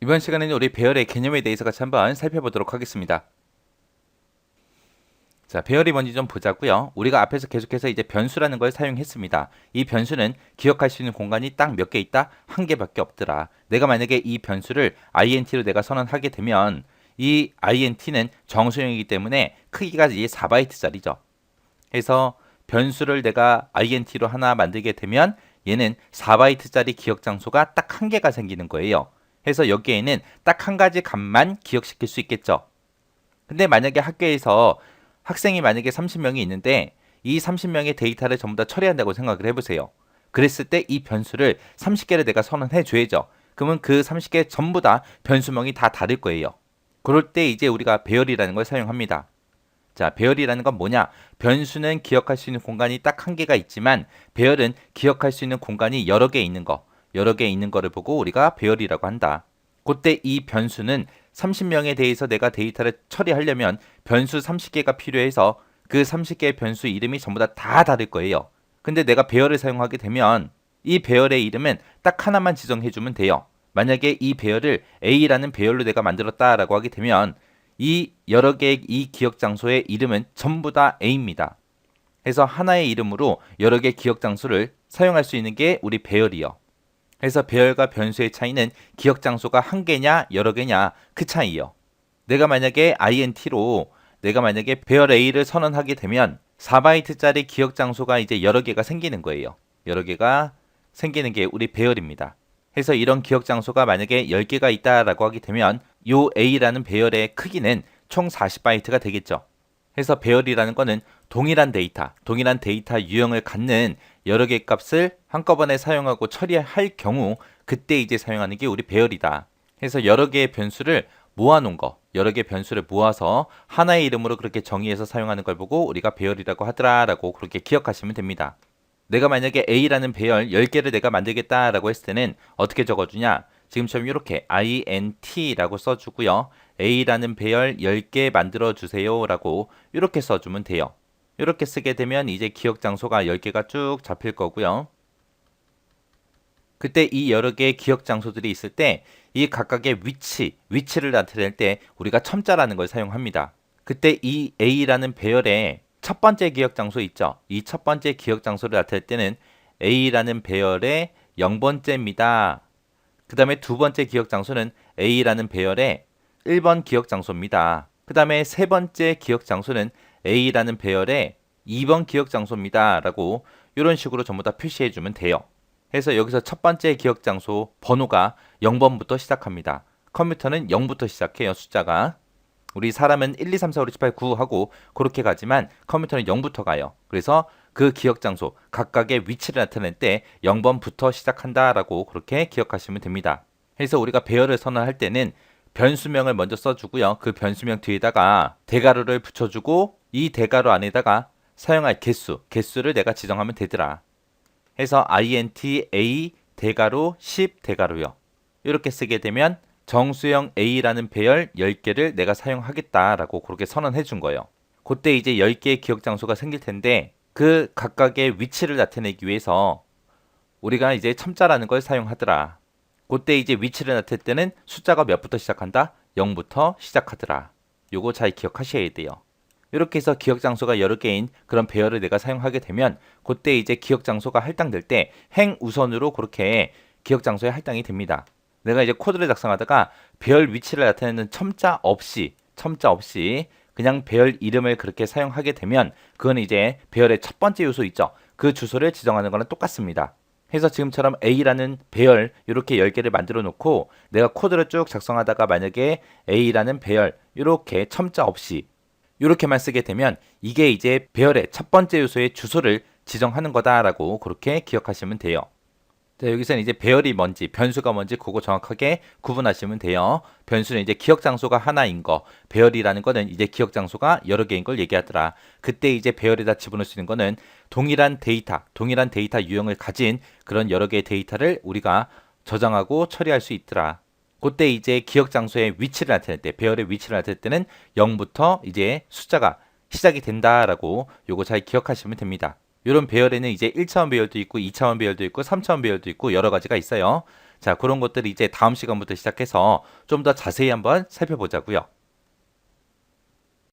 이번 시간에는 우리 배열의 개념에 대해서 같이 한번 살펴보도록 하겠습니다. 자, 배열이 뭔지 좀 보자고요. 우리가 앞에서 계속해서 이제 변수라는 걸 사용했습니다. 이 변수는 기억할 수 있는 공간이 딱 몇 개 있다? 한 개밖에 없더라. 내가 만약에 이 변수를 int로 내가 선언하게 되면 이 int는 정수형이기 때문에 크기가 이제 4바이트짜리죠. 그래서 변수를 내가 int로 하나 만들게 되면 얘는 4바이트짜리 기억 장소가 딱 한 개가 생기는 거예요. 그래서 여기에는 딱 한 가지 값만 기억시킬 수 있겠죠. 근데 만약에 학교에서 학생이 만약에 30명이 있는데 이 30명의 데이터를 전부 다 처리한다고 생각을 해보세요. 그랬을 때 이 변수를 30개를 내가 선언해 줘야죠. 그러면 그 30개 전부 다 변수명이 다 다를 거예요. 그럴 때 이제 우리가 배열이라는 걸 사용합니다. 자, 배열이라는 건 뭐냐? 변수는 기억할 수 있는 공간이 딱 한 개가 있지만 배열은 기억할 수 있는 공간이 여러 개 있는 거, 여러 개 있는 거를 보고 우리가 배열이라고 한다. 그때 이 변수는 30명에 대해서 내가 데이터를 처리하려면 변수 30개가 필요해서 그 30개의 변수 이름이 전부 다 다를 거예요. 근데 내가 배열을 사용하게 되면 이 배열의 이름은 딱 하나만 지정해 주면 돼요. 만약에 이 배열을 A라는 배열로 내가 만들었다라고 하게 되면 이 여러 개의 이 기억 장소의 이름은 전부 다 A입니다. 그래서 하나의 이름으로 여러 개의 기억 장소를 사용할 수 있는 게 우리 배열이요. 그래서 배열과 변수의 차이는 기억 장소가 한 개냐 여러 개냐 그 차이요. 내가 만약에 배열 A를 선언하게 되면 4바이트짜리 기억 장소가 이제 여러 개가 생기는 거예요. 여러 개가 생기는 게 우리 배열입니다. 그래서 이런 기억 장소가 만약에 10개가 있다라고 하게 되면 요 A라는 배열의 크기는 총 40바이트가 되겠죠. 그래서 배열이라는 거는 동일한 데이터 유형을 갖는 여러 개의 값을 한꺼번에 사용하고 처리할 경우 그때 이제 사용하는 게 우리 배열이다. 그래서 여러 개의 변수를 모아놓은 거, 여러 개의 변수를 모아서 하나의 이름으로 그렇게 정의해서 사용하는 걸 보고 우리가 배열이라고 하더라라고 그렇게 기억하시면 됩니다. 내가 만약에 A라는 배열 10개를 내가 만들겠다라고 했을 때는 어떻게 적어주냐? 지금처럼 이렇게 int라고 써주고요. A라는 배열 10개 만들어주세요 라고 이렇게 써주면 돼요. 이렇게 쓰게 되면 이제 기억 장소가 10개가 쭉 잡힐 거고요. 그때 이 여러 개의 기억 장소들이 있을 때 이 각각의 위치를 나타낼 때 우리가 첨자라는 걸 사용합니다. 그때 이 A라는 배열의 첫 번째 기억 장소 있죠. 이 첫 번째 기억 장소를 나타낼 때는 A라는 배열의 0번째입니다. 그 다음에 두 번째 기억 장소는 A라는 배열의 1번 기억 장소입니다. 그 다음에 세 번째 기억 장소는 A라는 배열의 2번 기억 장소입니다. 라고 이런 식으로 전부 다 표시해 주면 돼요. 그래서 여기서 첫 번째 기억 장소 번호가 0번부터 시작합니다. 컴퓨터는 0부터 시작해요. 숫자가. 우리 사람은 1, 2, 3, 4, 5, 6, 7, 8, 9 하고 그렇게 가지만 컴퓨터는 0부터 가요. 그래서 그 기억 장소 각각의 위치를 나타낼 때 0번부터 시작한다라고 그렇게 기억하시면 됩니다. 그래서 우리가 배열을 선언할 때는 변수명을 먼저 써주고요. 그 변수명 뒤에다가 대괄호를 붙여주고 이 대괄호 안에다가 사용할 개수를 내가 지정하면 되더라. 해서 int a 대괄호 10 대괄호요. 이렇게 쓰게 되면 정수형 A라는 배열 10개를 내가 사용하겠다라고 그렇게 선언해 준 거예요. 그때 이제 10개의 기억 장소가 생길 텐데 그 각각의 위치를 나타내기 위해서 우리가 이제 첨자라는 걸 사용하더라. 그때 이제 위치를 나타낼 때는 숫자가 몇부터 시작한다? 0부터 시작하더라. 요거 잘 기억하셔야 돼요. 이렇게 해서 기억 장소가 여러 개인 그런 배열을 내가 사용하게 되면 그때 이제 기억 장소가 할당될 때 행 우선으로 그렇게 기억 장소에 할당이 됩니다. 내가 이제 코드를 작성하다가 배열 위치를 나타내는 첨자 없이 그냥 배열 이름을 그렇게 사용하게 되면 그건 이제 배열의 첫 번째 요소 있죠. 그 주소를 지정하는 거는 똑같습니다. 해서 지금처럼 A라는 배열 이렇게 10개를 만들어 놓고 내가 코드를 쭉 작성하다가 만약에 A라는 배열 이렇게 첨자 없이 이렇게만 쓰게 되면 이게 이제 배열의 첫 번째 요소의 주소를 지정하는 거다라고 그렇게 기억하시면 돼요. 자, 여기서는 이제 배열이 뭔지, 변수가 뭔지 그거 정확하게 구분하시면 돼요. 변수는 이제 기억 장소가 하나인 거, 배열이라는 거는 이제 기억 장소가 여러 개인 걸 얘기하더라. 그때 이제 배열에다 집어넣을 수 있는 거는 동일한 데이터 유형을 가진 그런 여러 개의 데이터를 우리가 저장하고 처리할 수 있더라. 그때 이제 기억 장소의 위치를 나타낼 때, 배열의 위치를 나타낼 때는 0부터 이제 숫자가 시작이 된다라고 요거 잘 기억하시면 됩니다. 이런 배열에는 이제 1차원 배열도 있고 2차원 배열도 있고 3차원 배열도 있고 여러 가지가 있어요. 자, 그런 것들을 이제 다음 시간부터 시작해서 좀 더 자세히 한번 살펴보자고요.